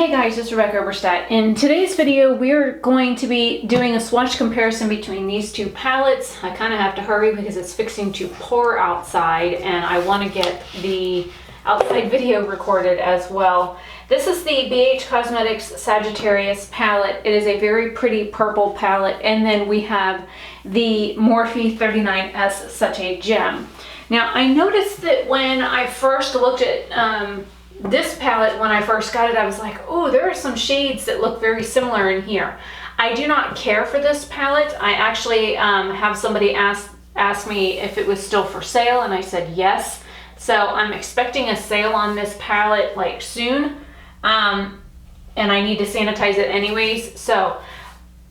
Hey guys, it's Rebecca Oberstadt. In today's video, we're going to be doing a swatch comparison between these two palettes. I kind of have to hurry because it's fixing to pour outside and I want to get the outside video recorded as well. This is the BH Cosmetics Sagittarius palette. It is a very pretty purple palette. And then we have the Morphe 39S Such a Gem. Now, I noticed that when I first looked at this palette, when I first got it, I was like, oh, there are some shades that look very similar in here. I do not care for this palette. I actually have somebody ask me if it was still for sale, and I said yes. So I'm expecting a sale on this palette like soon, and I need to sanitize it anyways. So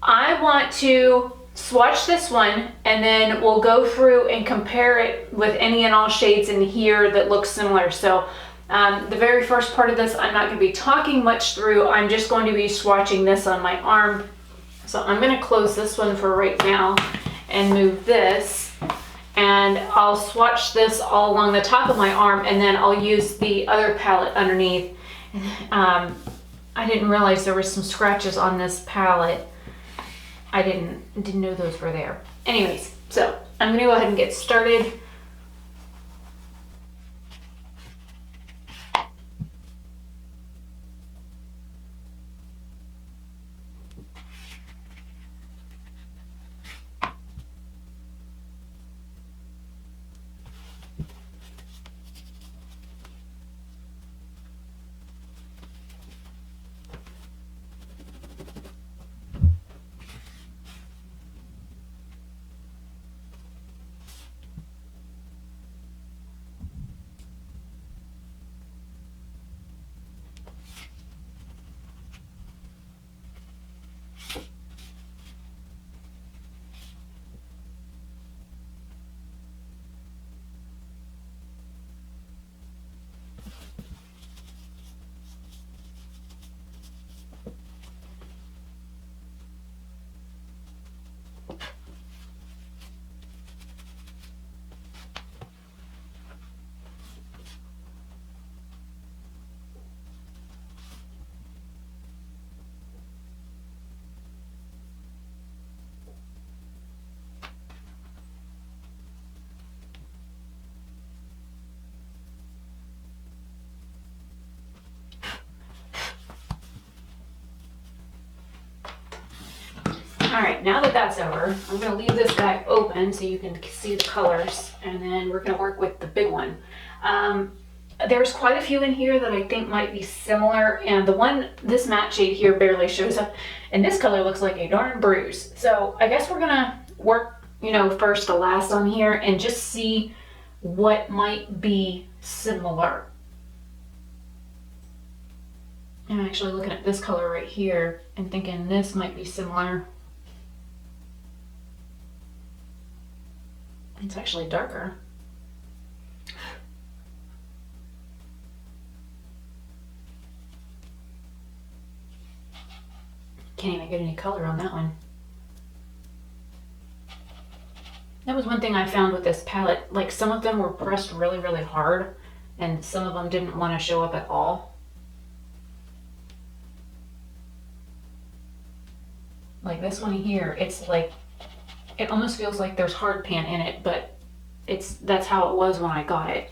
I want to swatch this one, and then we'll go through and compare it with any and all shades in here that look similar. So the very first part of this, I'm not going to be talking much through. I'm just going to be swatching this on my arm. So I'm going to close this one for right now and move this. And I'll swatch this all along the top of my arm, and then I'll use the other palette underneath. I didn't realize there were some scratches on this palette. I didn't know those were there. Anyways, so I'm going to go ahead and get started. All right, now that that's over, I'm going to leave this guy open so you can see the colors, and then we're going to work with the big one. There's quite a few in here that I think might be similar, and this matte shade here barely shows up, and this color looks like a darn bruise. So I guess we're going to work, first to last on here and just see what might be similar. I'm actually looking at this color right here and thinking this might be similar. It's actually darker. Can't even get any color on that one. That was one thing I found with this palette. Like, some of them were pressed really, really hard, and some of them didn't want to show up at all. Like this one here, it's like, it almost feels like there's hard pan in it, but that's how it was when I got it.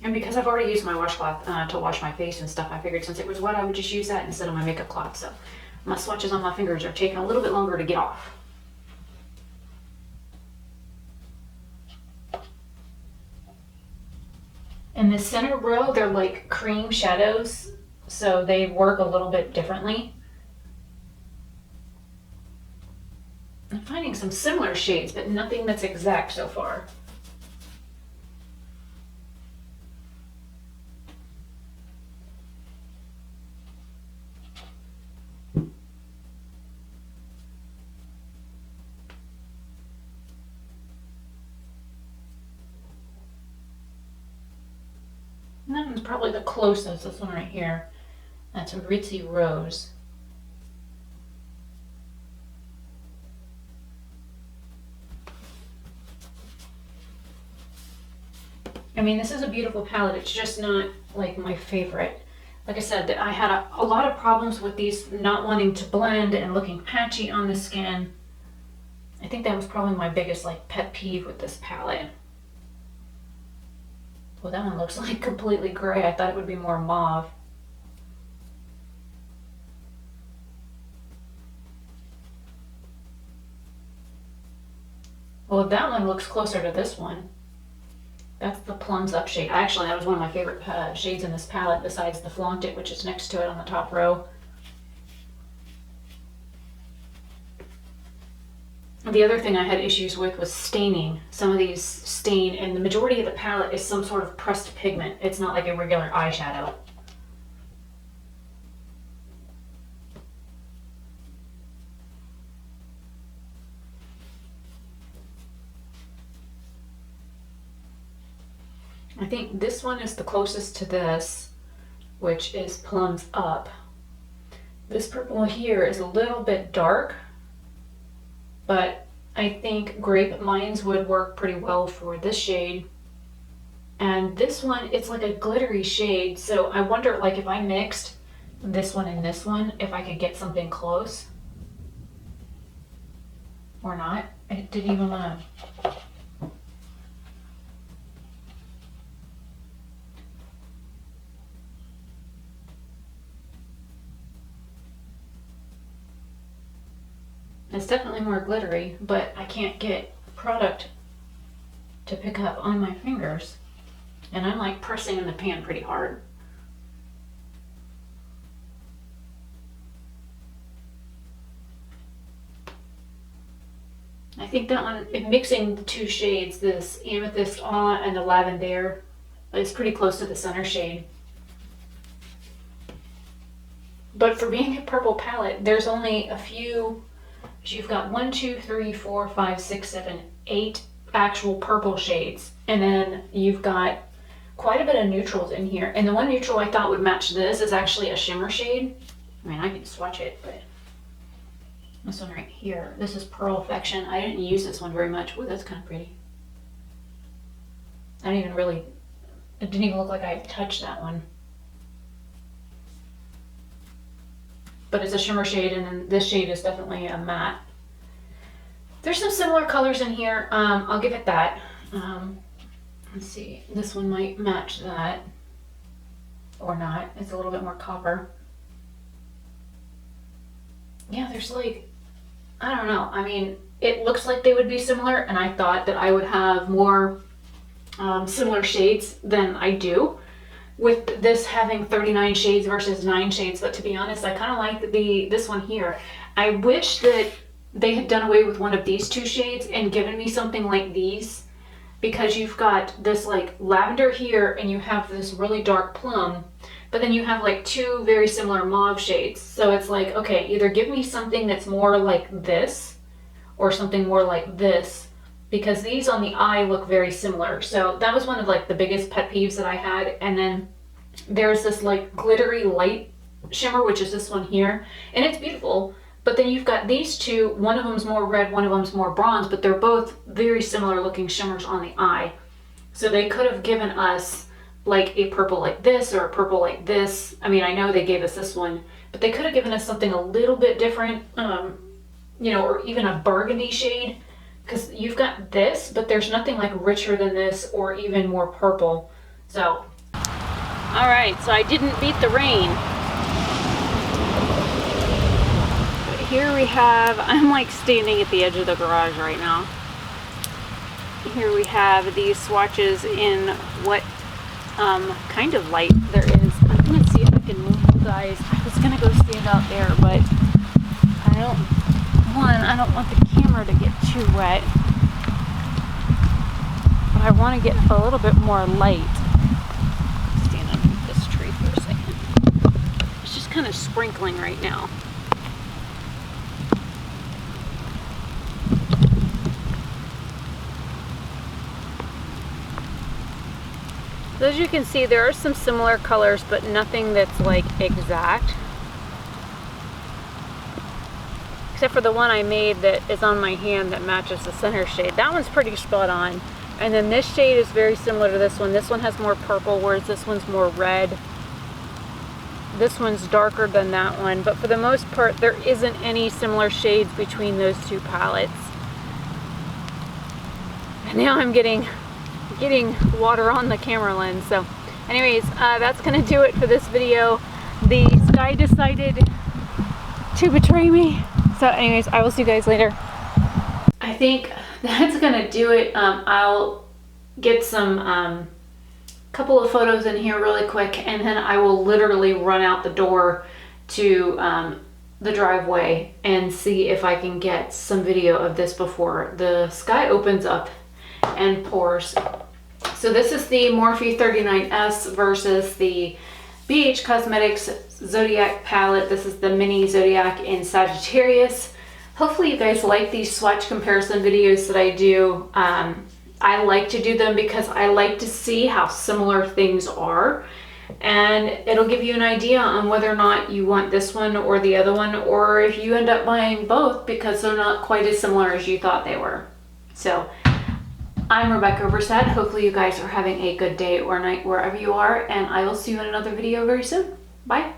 And because I've already used my washcloth to wash my face and stuff, I figured since it was wet, I would just use that instead of my makeup cloth. So my swatches on my fingers are taking a little bit longer to get off. In the center row, they're like cream shadows, so they work a little bit differently. I'm finding some similar shades, but nothing that's exact so far. And that one's probably the closest, this one right here. That's a Ritzy Rose. I mean, this is a beautiful palette. It's just not like my favorite. Like I said, I had a lot of problems with these not wanting to blend and looking patchy on the skin. I think that was probably my biggest like pet peeve with this palette. Well, that one looks like completely gray. I thought it would be more mauve. Well, that one looks closer to this one. That's the Plums Up shade. Actually, that was one of my favorite shades in this palette besides the Flaunt It, which is next to it on the top row. The other thing I had issues with was staining. Some of these stain, and the majority of the palette is some sort of pressed pigment. It's not like a regular eyeshadow. I think this one is the closest to this, which is Plums Up. This purple here is a little bit dark, but I think Grape Mines would work pretty well for this shade. And this one, it's like a glittery shade, so I wonder, like, if I mixed this one and this one, if I could get something close. Or not. I didn't even want to... It's definitely more glittery, but I can't get product to pick up on my fingers. And I'm like pressing in the pan pretty hard. I think that one, mixing the two shades, this Amethyst Awe and the Lavender, is pretty close to the center shade. But for being a purple palette, there's only a few. You've got 1, 2, 3, 4, 5, 6, 7, 8 actual purple shades. And then you've got quite a bit of neutrals in here. And the one neutral I thought would match this is actually a shimmer shade. I mean, I can swatch it, but this one right here, this is Pearl Affection. I didn't use this one very much. Ooh, that's kind of pretty. I didn't even really, it didn't even look like I touched that one. But it's a shimmer shade, and then this shade is definitely a matte. There's some similar colors in here. I'll give it that. Let's see, this one might match that or not. It's a little bit more copper. Yeah, there's like, I don't know. I mean, it looks like they would be similar, and I thought that I would have more similar shades than I do. With this having 39 shades versus 9 shades, but to be honest, I kind of like this one here. I wish that they had done away with one of these two shades and given me something like these, because you've got this like lavender here and you have this really dark plum, but then you have like two very similar mauve shades. So it's like, okay, either give me something that's more like this or something more like this, because these on the eye look very similar. So that was one of like the biggest pet peeves that I had. And then there's this like glittery light shimmer, which is this one here, and it's beautiful. But then you've got these two, one of them's more red, one of them's more bronze, but they're both very similar looking shimmers on the eye. So they could have given us like a purple like this or a purple like this. I mean, I know they gave us this one, but they could have given us something a little bit different, you know, or even a burgundy shade. Because you've got this, but there's nothing like richer than this or even more purple. So, all right, so I didn't beat the rain. But here we have, I'm like standing at the edge of the garage right now. Here we have these swatches in what kind of light there is. I'm gonna see if I can move you guys. I was gonna go stand out there, but I don't want the camera to get too wet, but I want to get a little bit more light. Stand underneath this tree for a second. It's just kind of sprinkling right now. So as you can see, there are some similar colors, but nothing that's like exact. Except for the one I made that is on my hand that matches the center shade. That one's pretty spot on. And then this shade is very similar to this one. This one has more purple, whereas this one's more red. This one's darker than that one, but for the most part, there isn't any similar shades between those two palettes. And now I'm getting water on the camera lens. So anyways, that's gonna do it for this video. The sky decided to betray me. So anyways, I will see you guys later. I think that's gonna do it. I'll get some couple of photos in here really quick, and then I will literally run out the door to the driveway and see if I can get some video of this before the sky opens up and pours. So this is the Morphe 39S versus the BH Cosmetics Zodiac palette. This is the mini Zodiac in Sagittarius. Hopefully you guys like these swatch comparison videos that I do. I like to do them because I like to see how similar things are, and it'll give you an idea on whether or not you want this one or the other one, or if you end up buying both because they're not quite as similar as you thought they were. So I'm Rebecca Oberstadt. Hopefully you guys are having a good day or night wherever you are, and I will see you in another video very soon. Bye.